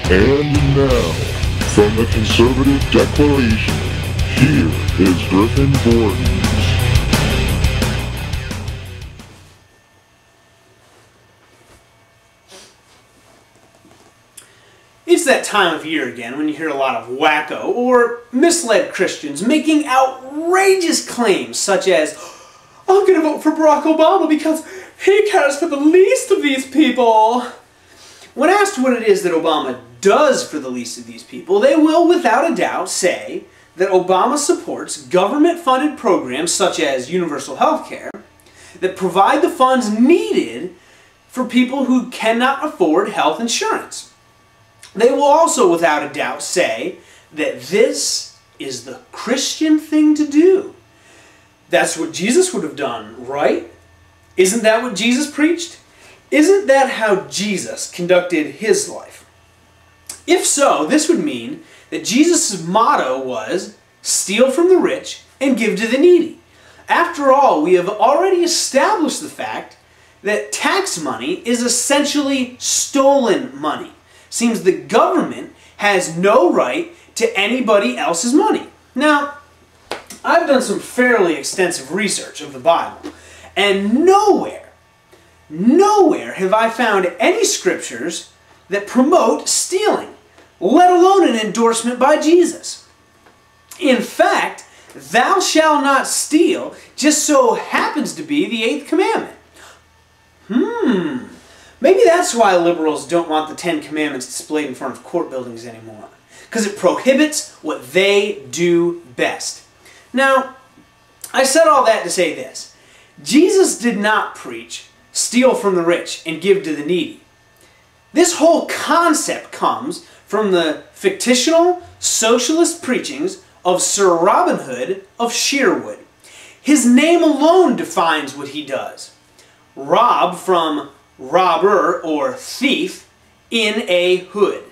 And now, from the Conservative Declaration, here is Griff and Voorhees. It's that time of year again when you hear a lot of wacko or misled Christians making outrageous claims such as, I'm going to vote for Barack Obama because he cares for the least of these people. When asked what it is that Obama does for the least of these people, they will without a doubt say that Obama supports government-funded programs such as universal health care that provide the funds needed for people who cannot afford health insurance. They will also without a doubt say that this is the Christian thing to do. That's what Jesus would have done, right? Isn't that what Jesus preached? Isn't that how Jesus conducted his life? If so, this would mean that Jesus' motto was, steal from the rich and give to the needy. After all, we have already established the fact that tax money is essentially stolen money. Seems the government has no right to anybody else's money. Now, I've done some fairly extensive research of the Bible, and nowhere have I found any scriptures that promote stealing, let alone an endorsement by Jesus. In fact, thou shalt not steal just so happens to be the 8th commandment. Maybe that's why liberals don't want the 10 Commandments displayed in front of court buildings anymore. Because it prohibits what they do best. Now, I said all that to say this. Jesus did not preach, steal from the rich and give to the needy. This whole concept comes from the fictional socialist preachings of Sir Robin Hood of Sherwood. His name alone defines what he does. Rob from robber or thief in a hood.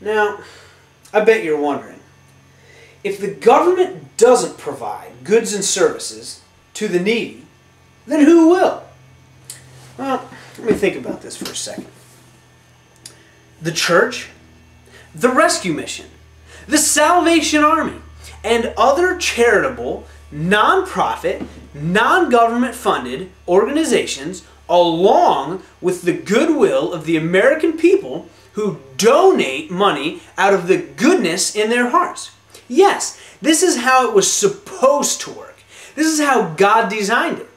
Now, I bet you're wondering, if the government doesn't provide goods and services to the needy, then who will? Well, let me think about this for a second. The church, the rescue mission, the Salvation Army, and other charitable, non-profit, non-government funded organizations, along with the goodwill of the American people who donate money out of the goodness in their hearts. Yes, this is how it was supposed to work. This is how God designed it.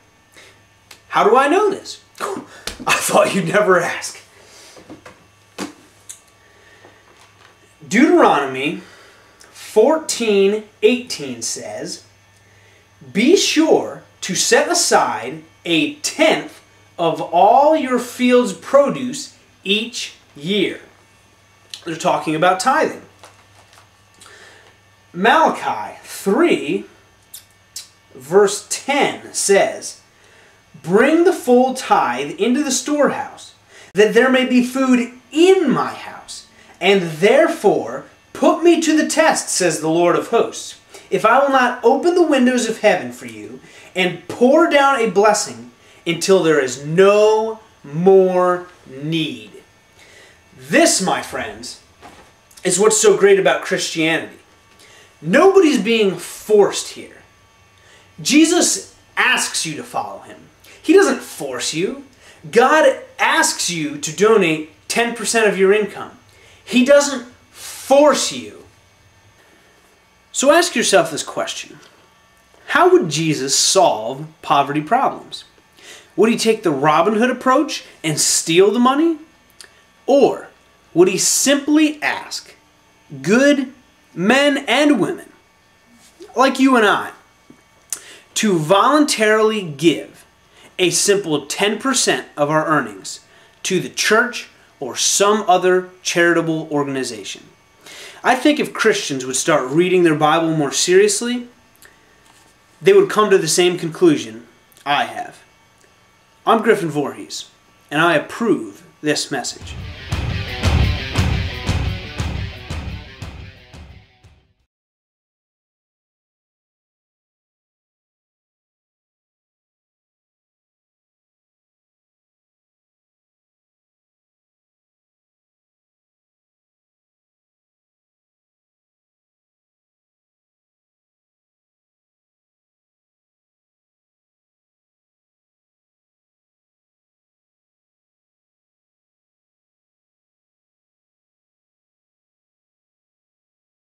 How do I know this? I thought you'd never ask. Deuteronomy 14:18 says, be sure to set aside 1/10 of all your field's produce each year. They're talking about tithing. Malachi 3 verse 10 says, bring the full tithe into the storehouse, that there may be food in my house, and therefore put me to the test, says the Lord of hosts, if I will not open the windows of heaven for you and pour down a blessing until there is no more need. This, my friends, is what's so great about Christianity. Nobody's being forced here. Jesus asks you to follow him. He doesn't force you. God asks you to donate 10% of your income. He doesn't force you. So ask yourself this question. How would Jesus solve poverty problems? Would he take the Robin Hood approach and steal the money? Or would he simply ask good men and women, like you and I, to voluntarily give a simple 10% of our earnings to the church or some other charitable organization? I think if Christians would start reading their Bible more seriously, they would come to the same conclusion I have. I'm Griff and Voorhees, and I approve this message.